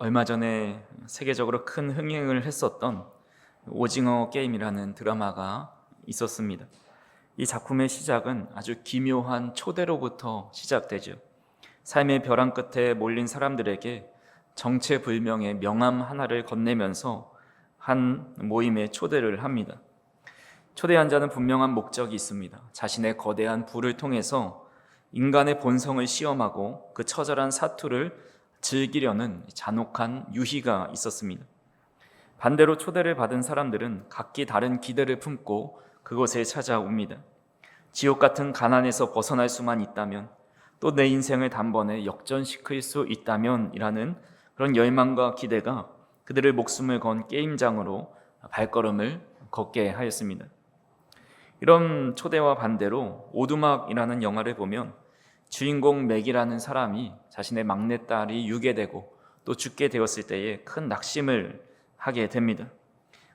얼마 전에 세계적으로 큰 흥행을 했었던 오징어 게임이라는 드라마가 있었습니다. 이 작품의 시작은 아주 기묘한 초대로부터 시작되죠. 삶의 벼랑 끝에 몰린 사람들에게 정체불명의 명함 하나를 건네면서 한 모임에 초대를 합니다. 초대한 자는 분명한 목적이 있습니다. 자신의 거대한 부를 통해서 인간의 본성을 시험하고 그 처절한 사투를 즐기려는 잔혹한 유희가 있었습니다. 반대로 초대를 받은 사람들은 각기 다른 기대를 품고 그곳에 찾아옵니다. 지옥 같은 가난에서 벗어날 수만 있다면, 또 내 인생을 단번에 역전시킬 수 있다면 이라는 그런 열망과 기대가 그들의 목숨을 건 게임장으로 발걸음을 걷게 하였습니다. 이런 초대와 반대로 오두막이라는 영화를 보면 주인공 맥이라는 사람이 자신의 막내딸이 유괴되고 또 죽게 되었을 때에 큰 낙심을 하게 됩니다.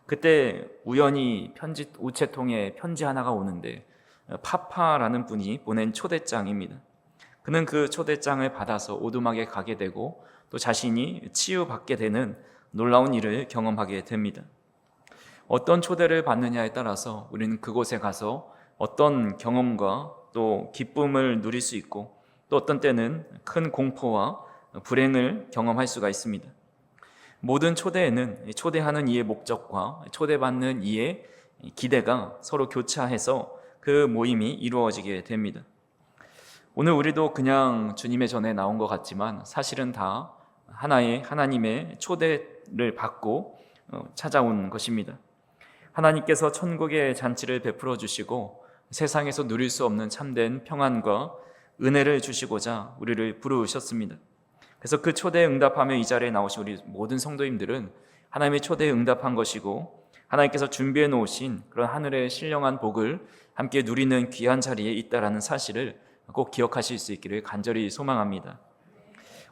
그때 우연히 우체통에 편지 하나가 오는데 파파라는 분이 보낸 초대장입니다. 그는 그 초대장을 받아서 오두막에 가게 되고 또 자신이 치유받게 되는 놀라운 일을 경험하게 됩니다. 어떤 초대를 받느냐에 따라서 우리는 그곳에 가서 어떤 경험과 또 기쁨을 누릴 수 있고, 또 어떤 때는 큰 공포와 불행을 경험할 수가 있습니다. 모든 초대에는 초대하는 이의 목적과 초대받는 이의 기대가 서로 교차해서 그 모임이 이루어지게 됩니다. 오늘 우리도 그냥 주님의 전에 나온 것 같지만 사실은 다 하나님의 초대를 받고 찾아온 것입니다. 하나님께서 천국의 잔치를 베풀어 주시고 세상에서 누릴 수 없는 참된 평안과 은혜를 주시고자 우리를 부르셨습니다. 그래서 그 초대에 응답하며 이 자리에 나오신 우리 모든 성도님들은 하나님의 초대에 응답한 것이고, 하나님께서 준비해 놓으신 그런 하늘의 신령한 복을 함께 누리는 귀한 자리에 있다라는 사실을 꼭 기억하실 수 있기를 간절히 소망합니다.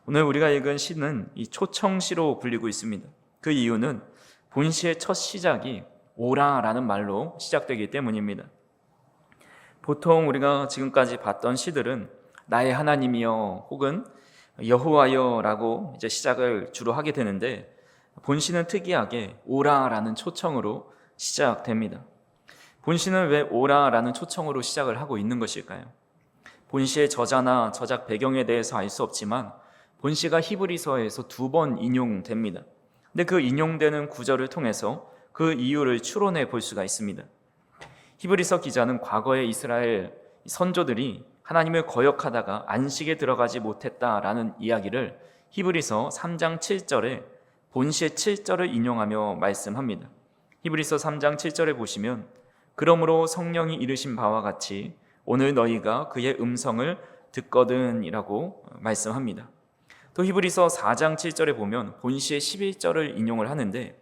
오늘 우리가 읽은 시는 이 초청시로 불리고 있습니다. 그 이유는 본시의 첫 시작이 오라라는 말로 시작되기 때문입니다. 보통 우리가 지금까지 봤던 시들은 나의 하나님이여 혹은 여호와여라고 이제 시작을 주로 하게 되는데, 본시는 특이하게 오라라는 초청으로 시작됩니다. 본시는 왜 오라라는 초청으로 시작을 하고 있는 것일까요? 본시의 저자나 저작 배경에 대해서 알 수 없지만 본시가 히브리서에서 2번 인용됩니다. 근데 그 인용되는 구절을 통해서 그 이유를 추론해 볼 수가 있습니다. 히브리서 기자는 과거의 이스라엘 선조들이 하나님을 거역하다가 안식에 들어가지 못했다라는 이야기를 히브리서 3장 7절에 본시의 7절을 인용하며 말씀합니다. 히브리서 3장 7절에 보시면 그러므로 성령이 이르신 바와 같이 오늘 너희가 그의 음성을 듣거든 이라고 말씀합니다. 또 히브리서 4장 7절에 보면 본시의 11절을 인용을 하는데,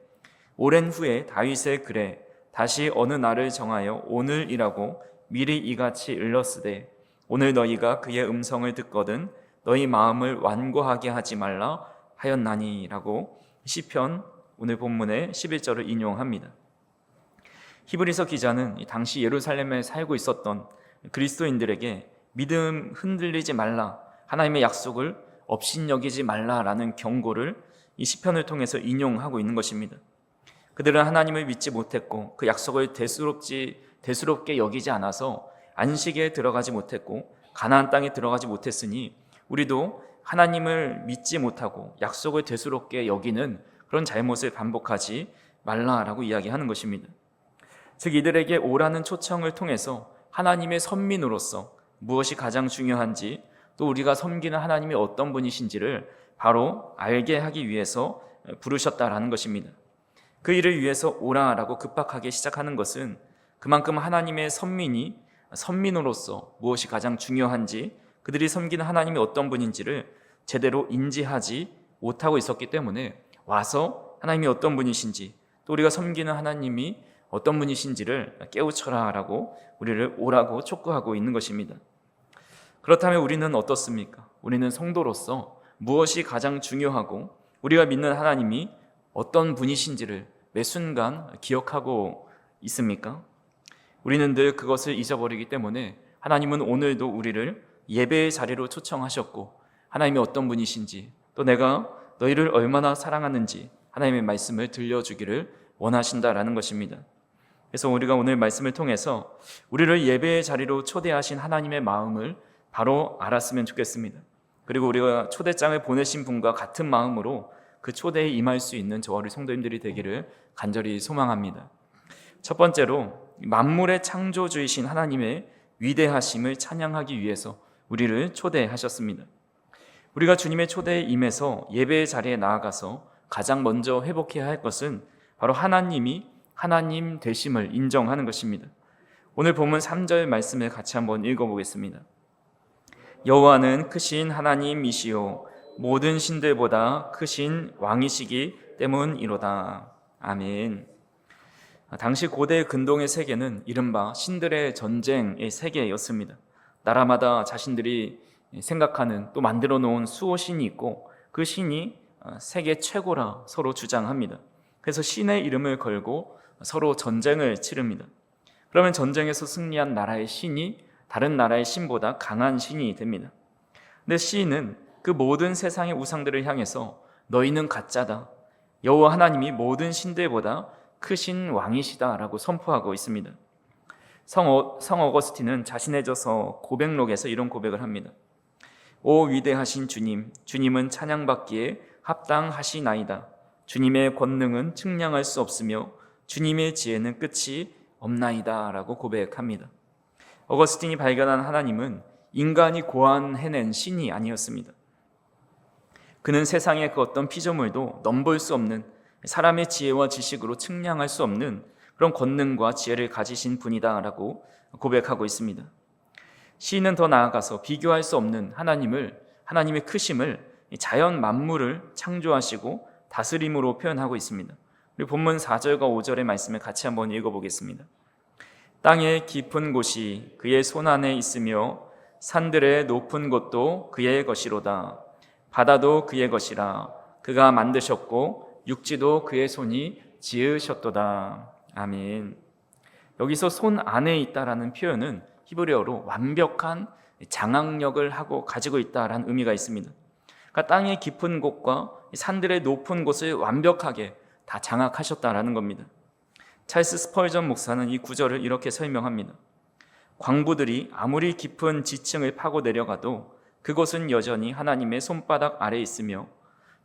오랜 후에 다윗의 글에 다시 어느 날을 정하여 오늘이라고 미리 이같이 일렀으되 오늘 너희가 그의 음성을 듣거든 너희 마음을 완고하게 하지 말라 하였나니 라고 시편 오늘 본문의 11절을 인용합니다. 히브리서 기자는 당시 예루살렘에 살고 있었던 그리스도인들에게 믿음 흔들리지 말라, 하나님의 약속을 업신여기지 말라라는 경고를 이 시편을 통해서 인용하고 있는 것입니다. 그들은 하나님을 믿지 못했고 그 약속을 대수롭게 여기지 않아서 안식에 들어가지 못했고 가나안 땅에 들어가지 못했으니 우리도 하나님을 믿지 못하고 약속을 대수롭게 여기는 그런 잘못을 반복하지 말라라고 이야기하는 것입니다. 즉 이들에게 오라는 초청을 통해서 하나님의 선민으로서 무엇이 가장 중요한지, 또 우리가 섬기는 하나님이 어떤 분이신지를 바로 알게 하기 위해서 부르셨다라는 것입니다. 그 일을 위해서 오라라고 급박하게 시작하는 것은 그만큼 하나님의 선민으로서 무엇이 가장 중요한지, 그들이 섬기는 하나님이 어떤 분인지를 제대로 인지하지 못하고 있었기 때문에 와서 하나님이 어떤 분이신지, 또 우리가 섬기는 하나님이 어떤 분이신지를 깨우쳐라라고 우리를 오라고 촉구하고 있는 것입니다. 그렇다면 우리는 어떻습니까? 우리는 성도로서 무엇이 가장 중요하고 우리가 믿는 하나님이 어떤 분이신지를 매 순간 기억하고 있습니까? 우리는 늘 그것을 잊어버리기 때문에 하나님은 오늘도 우리를 예배의 자리로 초청하셨고 하나님이 어떤 분이신지, 또 내가 너희를 얼마나 사랑하는지 하나님의 말씀을 들려주기를 원하신다라는 것입니다. 그래서 우리가 오늘 말씀을 통해서 우리를 예배의 자리로 초대하신 하나님의 마음을 바로 알았으면 좋겠습니다. 그리고 우리가 초대장을 보내신 분과 같은 마음으로 그 초대에 임할 수 있는 저와 우리 성도님들이 되기를 간절히 소망합니다. 첫 번째로 만물의 창조주이신 하나님의 위대하심을 찬양하기 위해서 우리를 초대하셨습니다. 우리가 주님의 초대에 임해서 예배의 자리에 나아가서 가장 먼저 회복해야 할 것은 바로 하나님이 하나님 되심을 인정하는 것입니다. 오늘 본문 3절 말씀을 같이 한번 읽어보겠습니다. 여호와는 크신 하나님이시요 모든 신들보다 크신 왕이시기 때문이로다. 아멘. 당시 고대 근동의 세계는 이른바 신들의 전쟁의 세계였습니다. 나라마다 자신들이 생각하는 또 만들어 놓은 수호 신이 있고 그 신이 세계 최고라 서로 주장합니다. 그래서 신의 이름을 걸고 서로 전쟁을 치릅니다. 그러면 전쟁에서 승리한 나라의 신이 다른 나라의 신보다 강한 신이 됩니다. 근데 신은 그 모든 세상의 우상들을 향해서 너희는 가짜다. 여호와 하나님이 모든 신들보다 크신 왕이시다라고 선포하고 있습니다. 성 어거스틴은 자신의 저서 고백록에서 이런 고백을 합니다. 오 위대하신 주님, 주님은 찬양받기에 합당하시나이다. 주님의 권능은 측량할 수 없으며 주님의 지혜는 끝이 없나이다 라고 고백합니다. 어거스틴이 발견한 하나님은 인간이 고안해낸 신이 아니었습니다. 그는 세상의 그 어떤 피조물도 넘볼 수 없는 사람의 지혜와 지식으로 측량할 수 없는 그런 권능과 지혜를 가지신 분이다 라고 고백하고 있습니다. 시인은 더 나아가서 비교할 수 없는 하나님의 크심을 자연 만물을 창조하시고 다스림으로 표현하고 있습니다. 그리고 본문 4절과 5절의 말씀을 같이 한번 읽어보겠습니다. 땅의 깊은 곳이 그의 손 안에 있으며 산들의 높은 곳도 그의 것이로다. 바다도 그의 것이라. 그가 만드셨고 육지도 그의 손이 지으셨도다. 아멘. 여기서 손 안에 있다라는 표현은 히브리어로 완벽한 장악력을 가지고 있다라는 의미가 있습니다. 그러니까 땅의 깊은 곳과 산들의 높은 곳을 완벽하게 다 장악하셨다라는 겁니다. 찰스 스펄전 목사는 이 구절을 이렇게 설명합니다. 광부들이 아무리 깊은 지층을 파고 내려가도 그곳은 여전히 하나님의 손바닥 아래에 있으며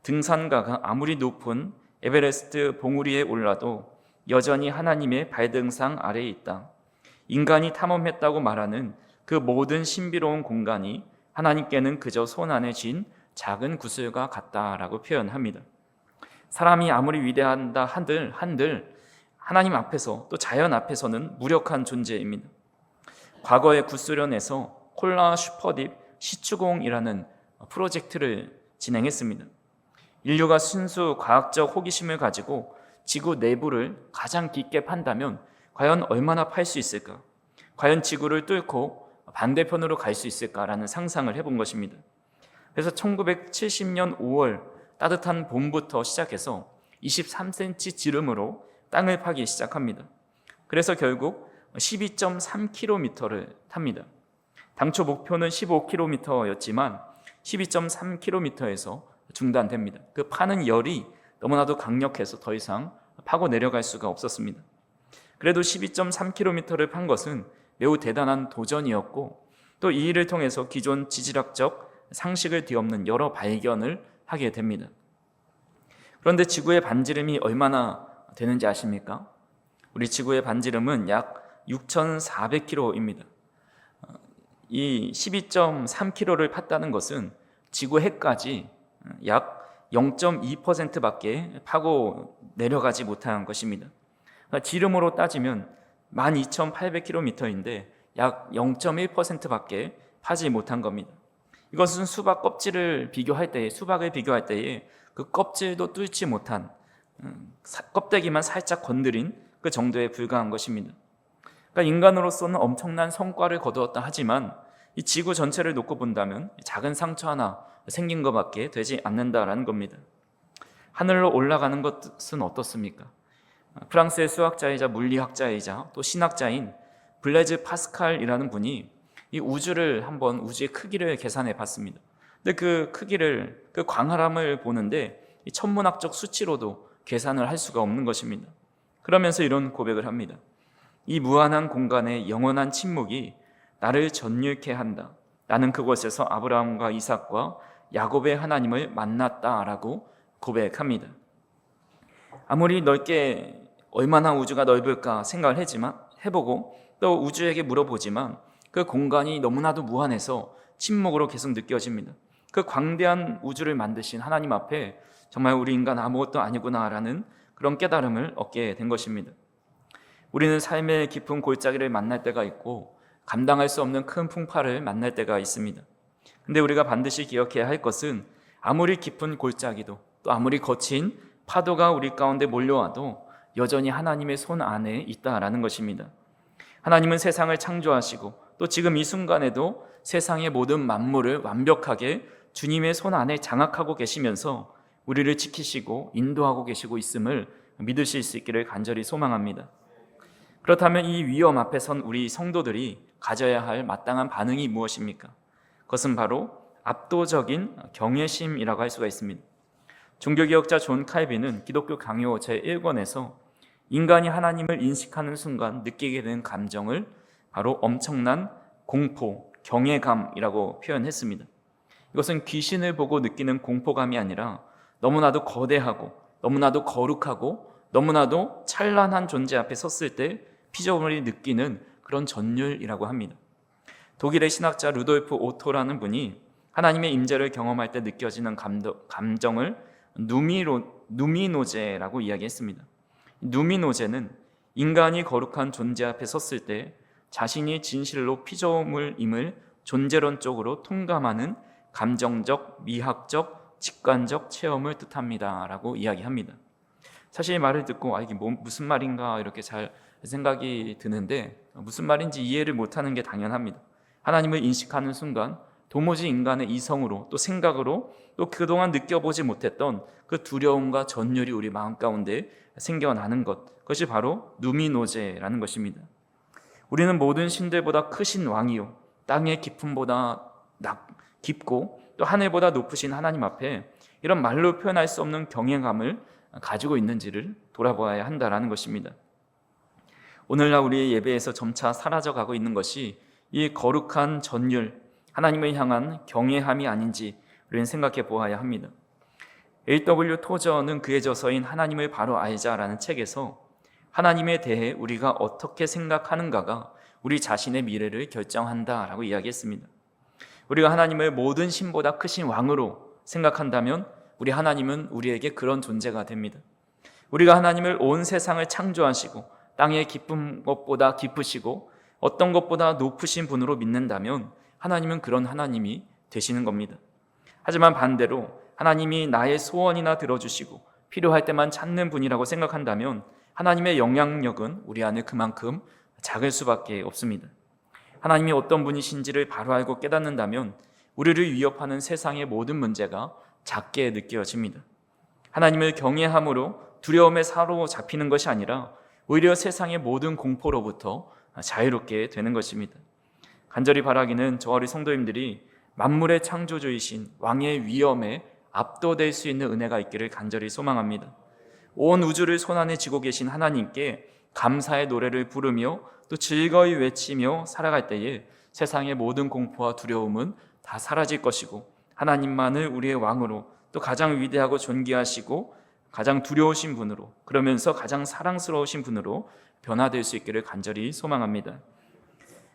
등산가가 아무리 높은 에베레스트 봉우리에 올라도 여전히 하나님의 발등상 아래에 있다. 인간이 탐험했다고 말하는 그 모든 신비로운 공간이 하나님께는 그저 손 안에 쥔 작은 구슬과 같다라고 표현합니다. 사람이 아무리 위대한다 한들 하나님 앞에서 또 자연 앞에서는 무력한 존재입니다. 과거에 구소련에서 콜라 슈퍼딥 시추공이라는 프로젝트를 진행했습니다. 인류가 순수 과학적 호기심을 가지고 지구 내부를 가장 깊게 판다면 과연 얼마나 팔 수 있을까? 과연 지구를 뚫고 반대편으로 갈 수 있을까라는 상상을 해본 것입니다. 그래서 1970년 5월 따뜻한 봄부터 시작해서 23cm 지름으로 땅을 파기 시작합니다. 그래서 결국 12.3km를 탑니다. 당초 목표는 15km였지만 12.3km에서 중단됩니다. 그 파는 열이 너무나도 강력해서 더 이상 파고 내려갈 수가 없었습니다. 그래도 12.3km를 판 것은 매우 대단한 도전이었고 또 이 일을 통해서 기존 지질학적 상식을 뒤엎는 여러 발견을 하게 됩니다. 그런데 지구의 반지름이 얼마나 되는지 아십니까? 우리 지구의 반지름은 약 6,400km입니다. 이 12.3km를 팠다는 것은 지구 해까지 약 0.2%밖에 파고 내려가지 못한 것입니다. 그러니까 지름으로 따지면 12,800km인데 약 0.1%밖에 파지 못한 겁니다. 이것은 수박을 비교할 때에 그 껍질도 뚫지 못한 껍데기만 살짝 건드린 그 정도에 불과한 것입니다. 그러니까 인간으로서는 엄청난 성과를 거두었다 하지만 이 지구 전체를 놓고 본다면 작은 상처 하나 생긴 것밖에 되지 않는다라는 겁니다. 하늘로 올라가는 것은 어떻습니까? 프랑스의 수학자이자 물리학자이자 또 신학자인 블레즈 파스칼이라는 분이 이 우주의 크기를 계산해 봤습니다. 근데 그 크기를, 그 광활함을 보는데 이 천문학적 수치로도 계산을 할 수가 없는 것입니다. 그러면서 이런 고백을 합니다. 이 무한한 공간의 영원한 침묵이 나를 전율케 한다. 나는 그곳에서 아브라함과 이삭과 야곱의 하나님을 만났다라고 고백합니다. 아무리 넓게 얼마나 우주가 넓을까 생각을 해보고 또 우주에게 물어보지만 그 공간이 너무나도 무한해서 침묵으로 계속 느껴집니다. 그 광대한 우주를 만드신 하나님 앞에 정말 우리 인간 아무것도 아니구나라는 그런 깨달음을 얻게 된 것입니다. 우리는 삶의 깊은 골짜기를 만날 때가 있고 감당할 수 없는 큰 풍파를 만날 때가 있습니다. 근데 우리가 반드시 기억해야 할 것은 아무리 깊은 골짜기도 또 아무리 거친 파도가 우리 가운데 몰려와도 여전히 하나님의 손 안에 있다라는 것입니다. 하나님은 세상을 창조하시고 또 지금 이 순간에도 세상의 모든 만물을 완벽하게 주님의 손 안에 장악하고 계시면서 우리를 지키시고 인도하고 계시고 있음을 믿으실 수 있기를 간절히 소망합니다. 그렇다면 이 위험 앞에 선 우리 성도들이 가져야 할 마땅한 반응이 무엇입니까? 그것은 바로 압도적인 경외심이라고 할 수가 있습니다. 종교개혁자 존 칼빈은 기독교 강요 제1권에서 인간이 하나님을 인식하는 순간 느끼게 되는 감정을 바로 엄청난 공포, 경외감이라고 표현했습니다. 이것은 귀신을 보고 느끼는 공포감이 아니라 너무나도 거대하고 너무나도 거룩하고 너무나도 찬란한 존재 앞에 섰을 때 피조물이 느끼는 그런 전율이라고 합니다. 독일의 신학자 루돌프 오토라는 분이 하나님의 임재를 경험할 때 느껴지는 감정을 누미노제라고 이야기했습니다. 누미노제는 인간이 거룩한 존재 앞에 섰을 때 자신이 진실로 피조물임을 존재론적으로 통감하는 감정적, 미학적, 직관적 체험을 뜻합니다 라고 이야기합니다. 사실 이 말을 듣고 이게 무슨 말인가 이렇게 잘 생각이 드는데 무슨 말인지 이해를 못하는 게 당연합니다. 하나님을 인식하는 순간 도무지 인간의 이성으로 또 생각으로 또 그동안 느껴보지 못했던 그 두려움과 전율이 우리 마음 가운데 생겨나는 것, 그것이 바로 누미노제라는 것입니다. 우리는 모든 신들보다 크신 왕이요 땅의 깊음보다 깊고 또 하늘보다 높으신 하나님 앞에 이런 말로 표현할 수 없는 경외감을 가지고 있는지를 돌아보아야 한다라는 것입니다. 오늘날 우리의 예배에서 점차 사라져가고 있는 것이 이 거룩한 전율, 하나님을 향한 경외함이 아닌지 우리는 생각해 보아야 합니다. A.W. 토저는 그의 저서인 하나님을 바로 알자라는 책에서 하나님에 대해 우리가 어떻게 생각하는가가 우리 자신의 미래를 결정한다라고 이야기했습니다. 우리가 하나님을 모든 신보다 크신 왕으로 생각한다면 우리 하나님은 우리에게 그런 존재가 됩니다. 우리가 하나님을 온 세상을 창조하시고 땅의 깊은 것보다 깊으시고 어떤 것보다 높으신 분으로 믿는다면 하나님은 그런 하나님이 되시는 겁니다. 하지만 반대로 하나님이 나의 소원이나 들어주시고 필요할 때만 찾는 분이라고 생각한다면 하나님의 영향력은 우리 안에 그만큼 작을 수밖에 없습니다. 하나님이 어떤 분이신지를 바로 알고 깨닫는다면 우리를 위협하는 세상의 모든 문제가 작게 느껴집니다. 하나님을 경외함으로 두려움에 사로잡히는 것이 아니라 오히려 세상의 모든 공포로부터 자유롭게 되는 것입니다. 간절히 바라기는 저와 우리 성도님들이 만물의 창조주이신 왕의 위엄에 압도될 수 있는 은혜가 있기를 간절히 소망합니다. 온 우주를 손안에 쥐고 계신 하나님께 감사의 노래를 부르며 또 즐거이 외치며 살아갈 때에 세상의 모든 공포와 두려움은 다 사라질 것이고 하나님만을 우리의 왕으로 또 가장 위대하고 존귀하시고 가장 두려우신 분으로 그러면서 가장 사랑스러우신 분으로 변화될 수 있기를 간절히 소망합니다.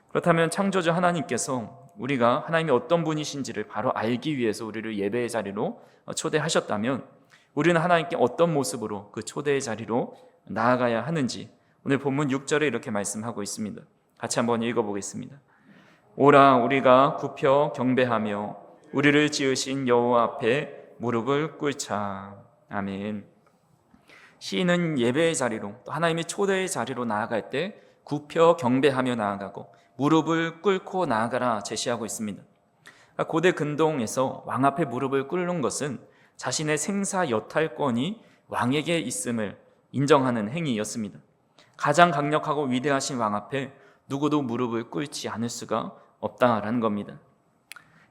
그렇다면 창조주 하나님께서 우리가 하나님이 어떤 분이신지를 바로 알기 위해서 우리를 예배의 자리로 초대하셨다면 우리는 하나님께 어떤 모습으로 그 초대의 자리로 나아가야 하는지 오늘 본문 6절에 이렇게 말씀하고 있습니다. 같이 한번 읽어보겠습니다. 오라 우리가 굽혀 경배하며 우리를 지으신 여호와 앞에 무릎을 꿇자. 아멘. 시인은 예배의 자리로 또 하나님의 초대의 자리로 나아갈 때 굽혀 경배하며 나아가고 무릎을 꿇고 나아가라 제시하고 있습니다. 고대 근동에서 왕 앞에 무릎을 꿇는 것은 자신의 생사 여탈권이 왕에게 있음을 인정하는 행위였습니다. 가장 강력하고 위대하신 왕 앞에 누구도 무릎을 꿇지 않을 수가 없다라는 겁니다.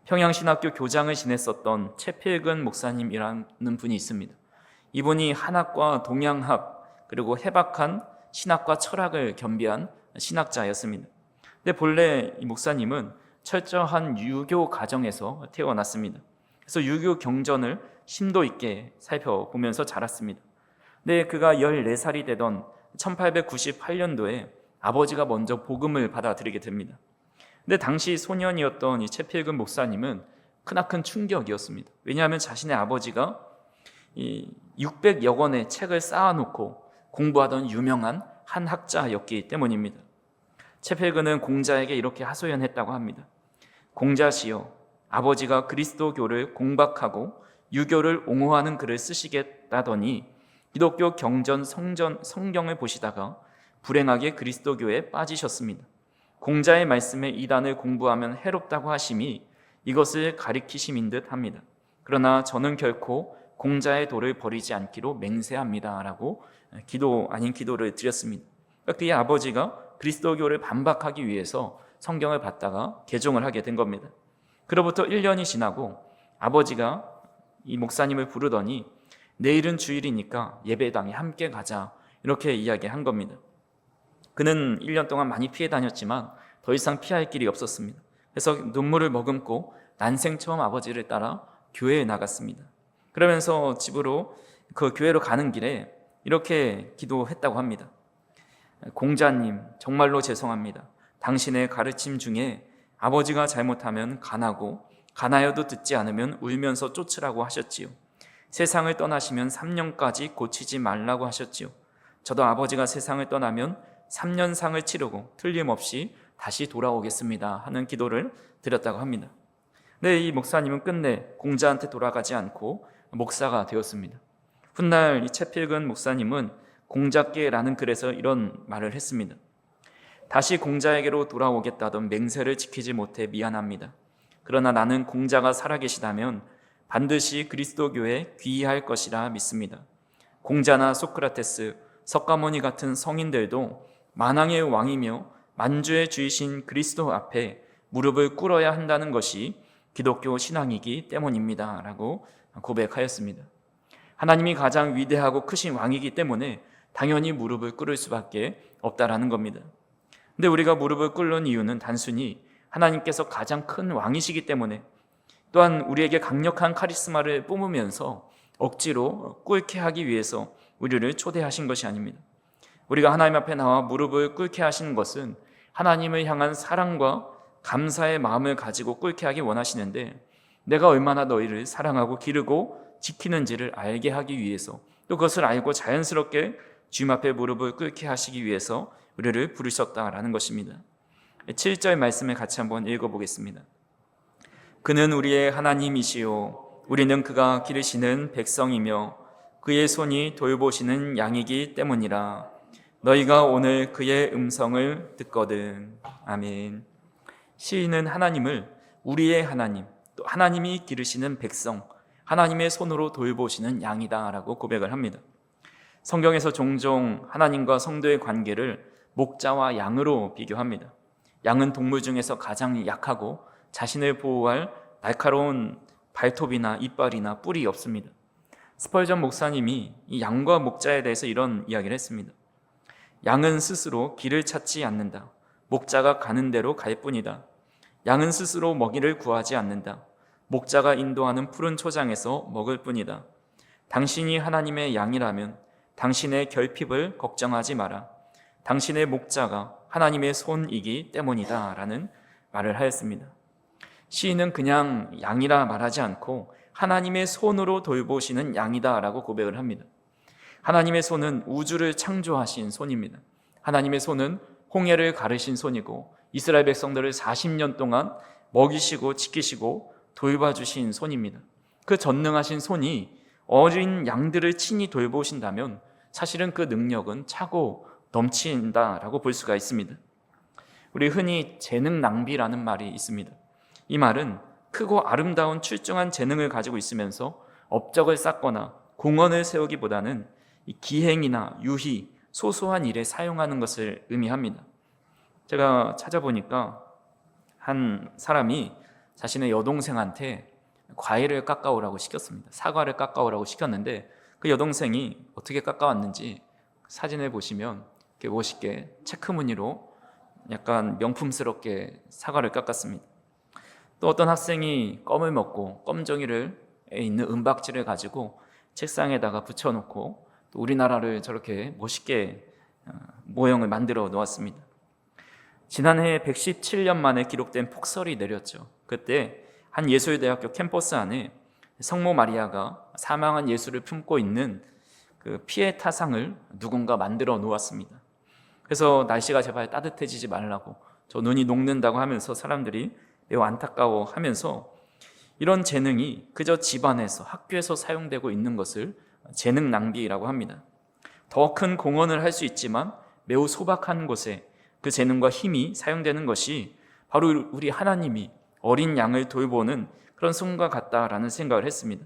평양신학교 교장을 지냈었던 최필근 목사님이라는 분이 있습니다. 이분이 한학과 동양학 그리고 해박한 신학과 철학을 겸비한 신학자였습니다. 근데 본래 이 목사님은 철저한 유교 가정에서 태어났습니다. 그래서 유교 경전을 심도 있게 살펴보면서 자랐습니다. 근데 그가 14살이 되던 1898년도에 아버지가 먼저 복음을 받아들이게 됩니다. 근데 당시 소년이었던 이 채필금 목사님은 크나큰 충격이었습니다. 왜냐하면 자신의 아버지가 이 600여 권의 책을 쌓아놓고 공부하던 유명한 한 학자였기 때문입니다. 채필금은 공자에게 이렇게 하소연했다고 합니다. 공자시여, 아버지가 그리스도교를 공박하고 유교를 옹호하는 글을 쓰시겠다더니 기독교 경전 성경을 보시다가 불행하게 그리스도교에 빠지셨습니다. 공자의 말씀에 이단을 공부하면 해롭다고 하심이 이것을 가리키심인 듯 합니다. 그러나 저는 결코 공자의 도를 버리지 않기로 맹세합니다 라고 기도 아닌 기도를 드렸습니다. 그러니까 그의 아버지가 그리스도교를 반박하기 위해서 성경을 받다가 개종을 하게 된 겁니다. 그로부터 1년이 지나고 아버지가 이 목사님을 부르더니 내일은 주일이니까 예배당에 함께 가자 이렇게 이야기한 겁니다. 그는 1년 동안 많이 피해 다녔지만 더 이상 피할 길이 없었습니다. 그래서 눈물을 머금고 난생 처음 아버지를 따라 교회에 나갔습니다. 그러면서 집으로 그 교회로 가는 길에 이렇게 기도했다고 합니다. 공자님, 정말로 죄송합니다. 당신의 가르침 중에 아버지가 잘못하면 간하고 간하여도 듣지 않으면 울면서 쫓으라고 하셨지요. 세상을 떠나시면 3년까지 고치지 말라고 하셨지요. 저도 아버지가 세상을 떠나면 3년상을 치르고 틀림없이 다시 돌아오겠습니다 하는 기도를 드렸다고 합니다. 네, 이 목사님은 끝내 공자한테 돌아가지 않고 목사가 되었습니다. 훗날 이 채필근 목사님은 공자께라는 글에서 이런 말을 했습니다. 다시 공자에게로 돌아오겠다던 맹세를 지키지 못해 미안합니다. 그러나 나는 공자가 살아계시다면 반드시 그리스도교에 귀의할 것이라 믿습니다. 공자나 소크라테스, 석가모니 같은 성인들도 만왕의 왕이며 만주의 주이신 그리스도 앞에 무릎을 꿇어야 한다는 것이 기독교 신앙이기 때문입니다 라고 고백하였습니다. 하나님이 가장 위대하고 크신 왕이기 때문에 당연히 무릎을 꿇을 수밖에 없다라는 겁니다. 근데 우리가 무릎을 꿇는 이유는 단순히 하나님께서 가장 큰 왕이시기 때문에, 또한 우리에게 강력한 카리스마를 뿜으면서 억지로 꿇게 하기 위해서 우리를 초대하신 것이 아닙니다. 우리가 하나님 앞에 나와 무릎을 꿇게 하시는 것은 하나님을 향한 사랑과 감사의 마음을 가지고 꿇게 하기 원하시는데, 내가 얼마나 너희를 사랑하고 기르고 지키는지를 알게 하기 위해서, 또 그것을 알고 자연스럽게 주님 앞에 무릎을 꿇게 하시기 위해서 우리를 부르셨다라는 것입니다. 7절 말씀을 같이 한번 읽어보겠습니다. 그는 우리의 하나님이시요 우리는 그가 기르시는 백성이며 그의 손이 돌보시는 양이기 때문이라. 너희가 오늘 그의 음성을 듣거든. 아멘. 시인은 하나님을 우리의 하나님, 또 하나님이 기르시는 백성, 하나님의 손으로 돌보시는 양이다라고 고백을 합니다. 성경에서 종종 하나님과 성도의 관계를 목자와 양으로 비교합니다. 양은 동물 중에서 가장 약하고 자신을 보호할 날카로운 발톱이나 이빨이나 뿔이 없습니다. 스펄전 목사님이 이 양과 목자에 대해서 이런 이야기를 했습니다. 양은 스스로 길을 찾지 않는다. 목자가 가는 대로 갈 뿐이다. 양은 스스로 먹이를 구하지 않는다. 목자가 인도하는 푸른 초장에서 먹을 뿐이다. 당신이 하나님의 양이라면 당신의 결핍을 걱정하지 마라. 당신의 목자가 하나님의 손이기 때문이다 라는 말을 하였습니다. 시인은 그냥 양이라 말하지 않고 하나님의 손으로 돌보시는 양이다 라고 고백을 합니다. 하나님의 손은 우주를 창조하신 손입니다. 하나님의 손은 홍해를 가르신 손이고 이스라엘 백성들을 40년 동안 먹이시고 지키시고 돌봐주신 손입니다. 그 전능하신 손이 어린 양들을 친히 돌보신다면 사실은 그 능력은 차고 넘친다라고 볼 수가 있습니다. 우리 흔히 재능 낭비라는 말이 있습니다. 이 말은 크고 아름다운 출중한 재능을 가지고 있으면서 업적을 쌓거나 공헌을 세우기보다는 기행이나 유희, 소소한 일에 사용하는 것을 의미합니다. 제가 찾아보니까 한 사람이 자신의 여동생한테 과일을 깎아오라고 시켰습니다. 사과를 깎아오라고 시켰는데 그 여동생이 어떻게 깎아왔는지 사진을 보시면 이렇게 멋있게 체크무늬로 약간 명품스럽게 사과를 깎았습니다. 또 어떤 학생이 껌을 먹고 껌종이에 있는 은박지를 가지고 책상에다가 붙여놓고 또 우리나라를 저렇게 멋있게 모형을 만들어 놓았습니다. 지난해 117년 만에 기록된 폭설이 내렸죠. 그때 한 예술대학교 캠퍼스 안에 성모 마리아가 사망한 예수를 품고 있는 그 피에타상을 누군가 만들어 놓았습니다. 그래서 날씨가 제발 따뜻해지지 말라고, 저 눈이 녹는다고 하면서 사람들이 매우 안타까워하면서 이런 재능이 그저 집안에서, 학교에서 사용되고 있는 것을 재능 낭비라고 합니다. 더 큰 공헌을 할 수 있지만 매우 소박한 곳에 그 재능과 힘이 사용되는 것이 바로 우리 하나님이 어린 양을 돌보는 그런 손과 같다라는 생각을 했습니다.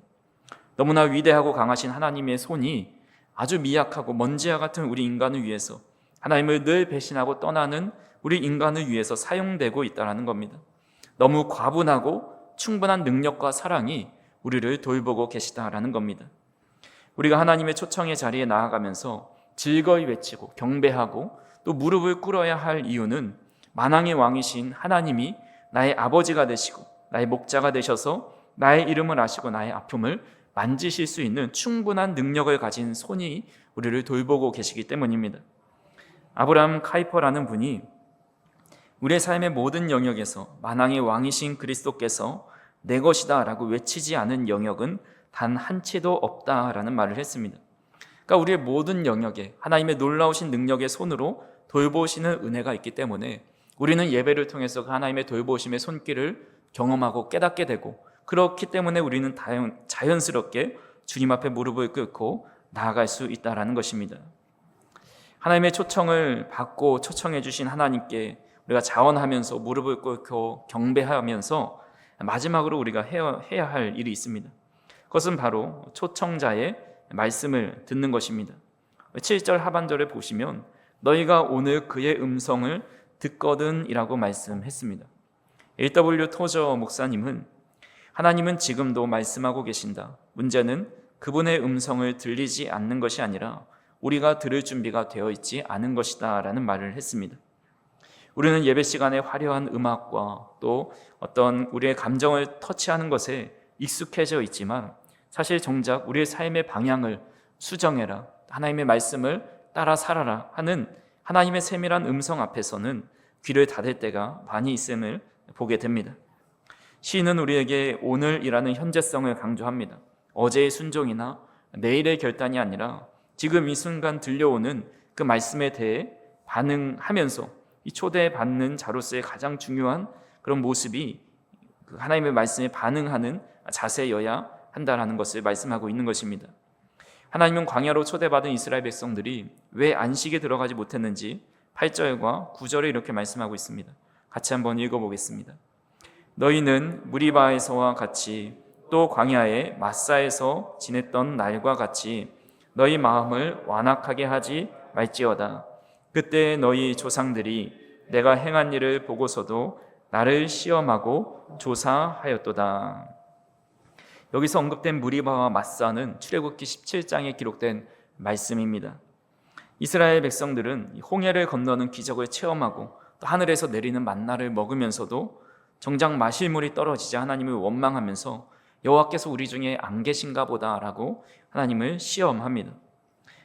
너무나 위대하고 강하신 하나님의 손이 아주 미약하고 먼지와 같은 우리 인간을 위해서, 하나님을 늘 배신하고 떠나는 우리 인간을 위해서 사용되고 있다는 겁니다. 너무 과분하고 충분한 능력과 사랑이 우리를 돌보고 계시다라는 겁니다. 우리가 하나님의 초청의 자리에 나아가면서 즐거이 외치고 경배하고 또 무릎을 꿇어야 할 이유는 만왕의 왕이신 하나님이 나의 아버지가 되시고 나의 목자가 되셔서 나의 이름을 아시고 나의 아픔을 만지실 수 있는 충분한 능력을 가진 손이 우리를 돌보고 계시기 때문입니다. 아브라함 카이퍼라는 분이 우리의 삶의 모든 영역에서 만왕의 왕이신 그리스도께서 내 것이다 라고 외치지 않은 영역은 단 한 채도 없다라는 말을 했습니다. 그러니까 우리의 모든 영역에 하나님의 놀라우신 능력의 손으로 돌보시는 은혜가 있기 때문에 우리는 예배를 통해서 그 하나님의 돌보심의 손길을 경험하고 깨닫게 되고, 그렇기 때문에 우리는 자연스럽게 주님 앞에 무릎을 꿇고 나아갈 수 있다는 것입니다. 하나님의 초청을 받고 초청해 주신 하나님께 우리가 자원하면서 무릎을 꿇고 경배하면서 마지막으로 우리가 해야 할 일이 있습니다. 그것은 바로 초청자의 말씀을 듣는 것입니다. 7절 하반절에 보시면 너희가 오늘 그의 음성을 듣거든 이라고 말씀했습니다. A.W. 토저 목사님은 하나님은 지금도 말씀하고 계신다. 문제는 그분의 음성을 들리지 않는 것이 아니라 우리가 들을 준비가 되어 있지 않은 것이다 라는 말을 했습니다. 우리는 예배 시간에 화려한 음악과 또 어떤 우리의 감정을 터치하는 것에 익숙해져 있지만 사실 정작 우리의 삶의 방향을 수정해라, 하나님의 말씀을 따라 살아라 하는 하나님의 세밀한 음성 앞에서는 귀를 닫을 때가 많이 있음을 보게 됩니다. 시인은 우리에게 오늘이라는 현재성을 강조합니다. 어제의 순종이나 내일의 결단이 아니라 지금 이 순간 들려오는 그 말씀에 대해 반응하면서 이 초대받는 자로서의 가장 중요한 그런 모습이 그 하나님의 말씀에 반응하는 자세여야 한다라는 것을 말씀하고 있는 것입니다. 하나님은 광야로 초대받은 이스라엘 백성들이 왜 안식에 들어가지 못했는지 8절과 9절에 이렇게 말씀하고 있습니다. 같이 한번 읽어보겠습니다. 너희는 무리바에서와 같이 또 광야의 마사에서 지냈던 날과 같이 너희 마음을 완악하게 하지 말지어다. 그때 너희 조상들이 내가 행한 일을 보고서도 나를 시험하고 조사하였도다. 여기서 언급된 무리바와 마사는 출애굽기 17장에 기록된 말씀입니다. 이스라엘 백성들은 홍해를 건너는 기적을 체험하고 또 하늘에서 내리는 만나를 먹으면서도 정작 마실 물이 떨어지자 하나님을 원망하면서 여호와께서 우리 중에 안 계신가 보다라고 하나님을 시험합니다.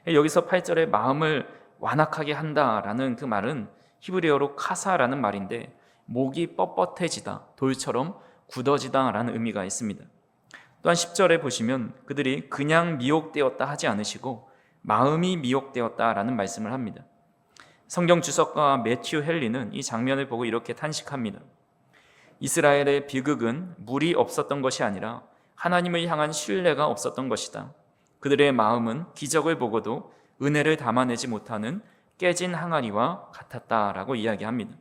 여기서 8절에 마음을 완악하게 한다라는 그 말은 히브리어로 카사라는 말인데 목이 뻣뻣해지다, 돌처럼 굳어지다라는 의미가 있습니다. 또한 10절에 보시면 그들이 그냥 미혹되었다 하지 않으시고 마음이 미혹되었다라는 말씀을 합니다. 성경 주석가 매튜 헨리는 이 장면을 보고 이렇게 탄식합니다. 이스라엘의 비극은 물이 없었던 것이 아니라 하나님을 향한 신뢰가 없었던 것이다. 그들의 마음은 기적을 보고도 은혜를 담아내지 못하는 깨진 항아리와 같았다라고 이야기합니다.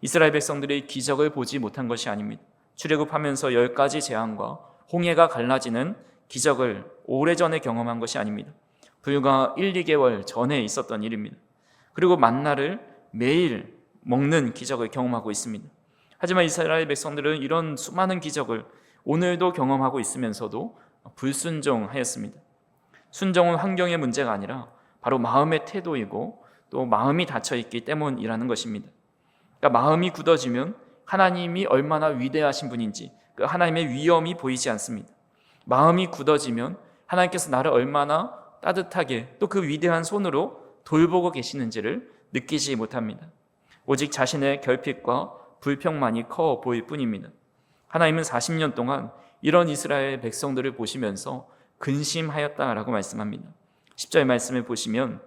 이스라엘 백성들이 기적을 보지 못한 것이 아닙니다. 출애굽하면서 10가지 재앙과 홍해가 갈라지는 기적을 오래전에 경험한 것이 아닙니다. 불과 1, 2개월 전에 있었던 일입니다. 그리고 만나를 매일 먹는 기적을 경험하고 있습니다. 하지만 이스라엘 백성들은 이런 수많은 기적을 오늘도 경험하고 있으면서도 불순종하였습니다. 순종은 환경의 문제가 아니라 바로 마음의 태도이고 또 마음이 닫혀 있기 때문이라는 것입니다. 그러니까 마음이 굳어지면 하나님이 얼마나 위대하신 분인지 그 하나님의 위엄이 보이지 않습니다. 마음이 굳어지면 하나님께서 나를 얼마나 따뜻하게 또 그 위대한 손으로 돌보고 계시는지를 느끼지 못합니다. 오직 자신의 결핍과 불평만이 커 보일 뿐입니다. 하나님은 40년 동안 이런 이스라엘 백성들을 보시면서 근심하였다라고 말씀합니다. 10절 말씀을 보시면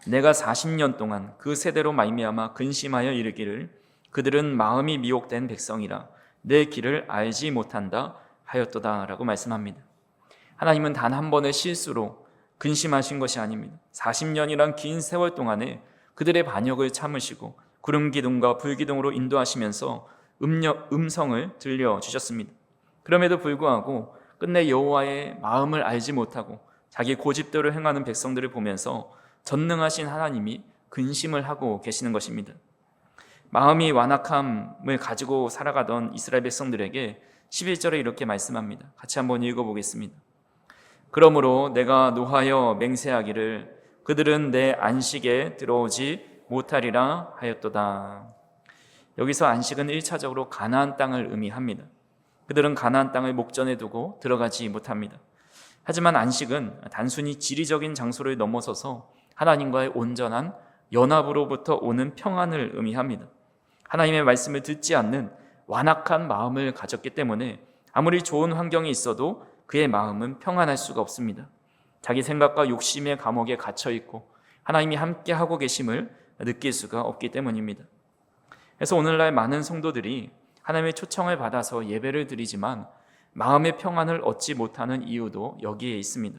내가 40년 동안 그 세대로 말미암아 근심하여 이르기를 그들은 마음이 미혹된 백성이라 내 길을 알지 못한다 하였도다 라고 말씀합니다. 하나님은 단 한 번의 실수로 근심하신 것이 아닙니다. 40년이란 긴 세월 동안에 그들의 반역을 참으시고 구름 기둥과 불 기둥으로 인도하시면서 음성을 들려주셨습니다. 그럼에도 불구하고 끝내 여호와의 마음을 알지 못하고 자기 고집대로 행하는 백성들을 보면서 전능하신 하나님이 근심을 하고 계시는 것입니다. 마음이 완악함을 가지고 살아가던 이스라엘 백성들에게 11절에 이렇게 말씀합니다. 같이 한번 읽어보겠습니다. 그러므로 내가 노하여 맹세하기를 그들은 내 안식에 들어오지 못하리라 하였도다. 여기서 안식은 1차적으로 가나안 땅을 의미합니다. 그들은 가나안 땅을 목전에 두고 들어가지 못합니다. 하지만 안식은 단순히 지리적인 장소를 넘어서서 하나님과의 온전한 연합으로부터 오는 평안을 의미합니다. 하나님의 말씀을 듣지 않는 완악한 마음을 가졌기 때문에 아무리 좋은 환경이 있어도 그의 마음은 평안할 수가 없습니다. 자기 생각과 욕심의 감옥에 갇혀 있고 하나님이 함께 하고 계심을 느낄 수가 없기 때문입니다. 그래서 오늘날 많은 성도들이 하나님의 초청을 받아서 예배를 드리지만 마음의 평안을 얻지 못하는 이유도 여기에 있습니다.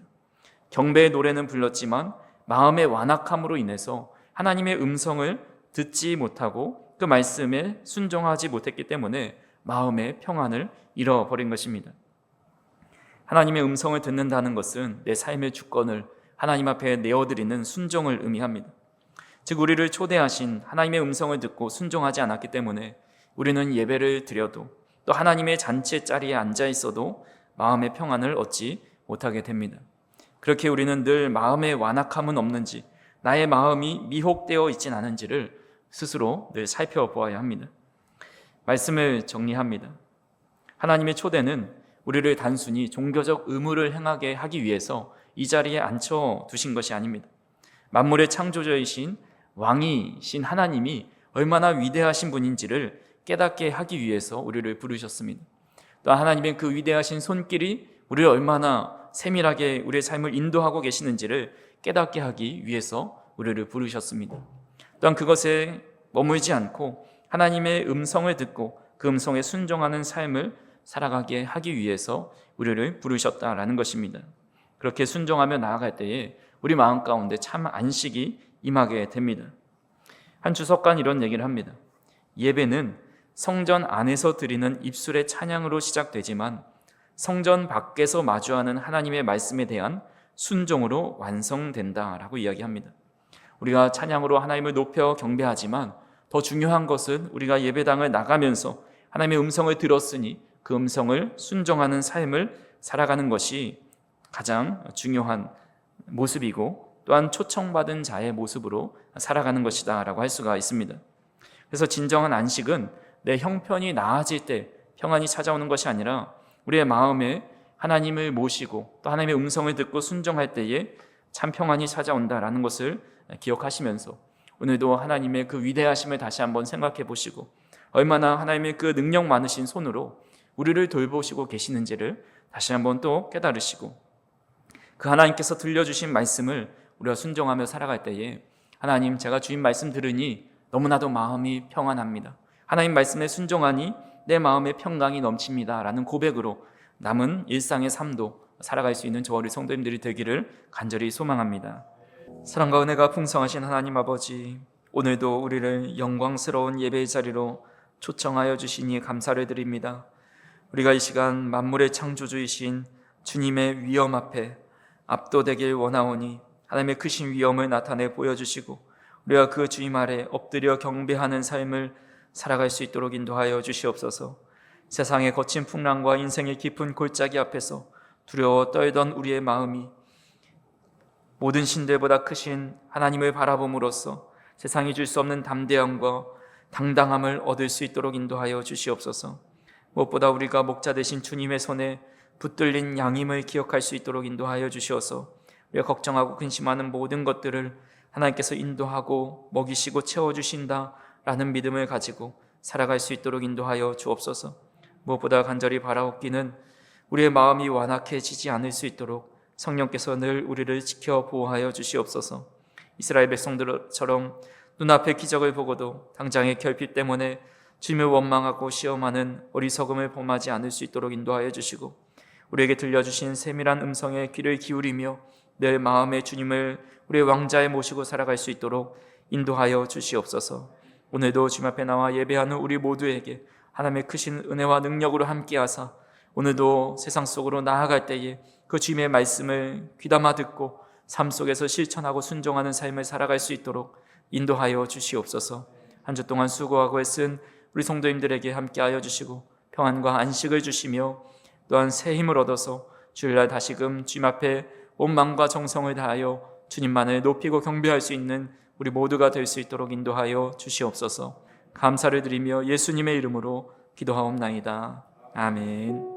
경배의 노래는 불렀지만 마음의 완악함으로 인해서 하나님의 음성을 듣지 못하고 그 말씀에 순종하지 못했기 때문에 마음의 평안을 잃어버린 것입니다. 하나님의 음성을 듣는다는 것은 내 삶의 주권을 하나님 앞에 내어드리는 순종을 의미합니다. 즉 우리를 초대하신 하나님의 음성을 듣고 순종하지 않았기 때문에 우리는 예배를 드려도 또 하나님의 잔치의 자리에 앉아 있어도 마음의 평안을 얻지 못하게 됩니다. 그렇게 우리는 늘 마음의 완악함은 없는지 나의 마음이 미혹되어 있진 않은지를 스스로 늘 살펴보아야 합니다. 말씀을 정리합니다. 하나님의 초대는 우리를 단순히 종교적 의무를 행하게 하기 위해서 이 자리에 앉혀두신 것이 아닙니다. 만물의 창조주이신 왕이신 하나님이 얼마나 위대하신 분인지를 깨닫게 하기 위해서 우리를 부르셨습니다. 또 하나님의 그 위대하신 손길이 우리를 얼마나 세밀하게 우리의 삶을 인도하고 계시는지를 깨닫게 하기 위해서 우리를 부르셨습니다. 또한 그것에 머물지 않고 하나님의 음성을 듣고 그 음성에 순종하는 삶을 살아가게 하기 위해서 우리를 부르셨다라는 것입니다. 그렇게 순종하며 나아갈 때에 우리 마음 가운데 참 안식이 임하게 됩니다. 한 주석가는 이런 얘기를 합니다. 예배는 성전 안에서 드리는 입술의 찬양으로 시작되지만 성전 밖에서 마주하는 하나님의 말씀에 대한 순종으로 완성된다라고 이야기합니다. 우리가 찬양으로 하나님을 높여 경배하지만 더 중요한 것은 우리가 예배당을 나가면서 하나님의 음성을 들었으니 그 음성을 순종하는 삶을 살아가는 것이 가장 중요한 모습이고 또한 초청받은 자의 모습으로 살아가는 것이다 라고 할 수가 있습니다. 그래서 진정한 안식은 내 형편이 나아질 때 평안이 찾아오는 것이 아니라 우리의 마음에 하나님을 모시고 또 하나님의 음성을 듣고 순종할 때에 참 평안이 찾아온다라는 것을 기억하시면서 오늘도 하나님의 그 위대하심을 다시 한번 생각해 보시고 얼마나 하나님의 그 능력 많으신 손으로 우리를 돌보시고 계시는지를 다시 한번 또 깨달으시고 그 하나님께서 들려주신 말씀을 우리가 순종하며 살아갈 때에 하나님 제가 주인 말씀 들으니 너무나도 마음이 평안합니다. 하나님 말씀에 순종하니 내 마음에 평강이 넘칩니다 라는 고백으로 남은 일상의 삶도 살아갈 수 있는 저와 우리 성도님들이 되기를 간절히 소망합니다. 사랑과 은혜가 풍성하신 하나님 아버지, 오늘도 우리를 영광스러운 예배의 자리로 초청하여 주시니 감사를 드립니다. 우리가 이 시간 만물의 창조주이신 주님의 위엄 앞에 압도되길 원하오니 하나님의 크신 위엄을 나타내 보여주시고 우리가 그 주님 아래 엎드려 경배하는 삶을 살아갈 수 있도록 인도하여 주시옵소서. 세상의 거친 풍랑과 인생의 깊은 골짜기 앞에서 두려워 떨던 우리의 마음이 모든 신들보다 크신 하나님을 바라봄으로써 세상이 줄 수 없는 담대함과 당당함을 얻을 수 있도록 인도하여 주시옵소서. 무엇보다 우리가 목자 되신 주님의 손에 붙들린 양임을 기억할 수 있도록 인도하여 주시어서 우리가 걱정하고 근심하는 모든 것들을 하나님께서 인도하고 먹이시고 채워주신다라는 믿음을 가지고 살아갈 수 있도록 인도하여 주옵소서. 무엇보다 간절히 바라옵기는 우리의 마음이 완악해지지 않을 수 있도록 성령께서 늘 우리를 지켜 보호하여 주시옵소서. 이스라엘 백성들처럼 눈앞의 기적을 보고도 당장의 결핍 때문에 주님을 원망하고 시험하는 어리석음을 범하지 않을 수 있도록 인도하여 주시고 우리에게 들려주신 세밀한 음성에 귀를 기울이며 늘 마음의 주님을 우리의 왕자에 모시고 살아갈 수 있도록 인도하여 주시옵소서. 오늘도 주님 앞에 나와 예배하는 우리 모두에게 하나님의 크신 은혜와 능력으로 함께하사 오늘도 세상 속으로 나아갈 때에 그 주님의 말씀을 귀담아 듣고 삶 속에서 실천하고 순종하는 삶을 살아갈 수 있도록 인도하여 주시옵소서. 한 주 동안 수고하고 애쓴 우리 성도님들에게 함께하여 주시고 평안과 안식을 주시며 또한 새 힘을 얻어서 주일날 다시금 주님 앞에 온 마음과 정성을 다하여 주님만을 높이고 경배할 수 있는 우리 모두가 될 수 있도록 인도하여 주시옵소서. 감사를 드리며 예수님의 이름으로 기도하옵나이다. 아멘.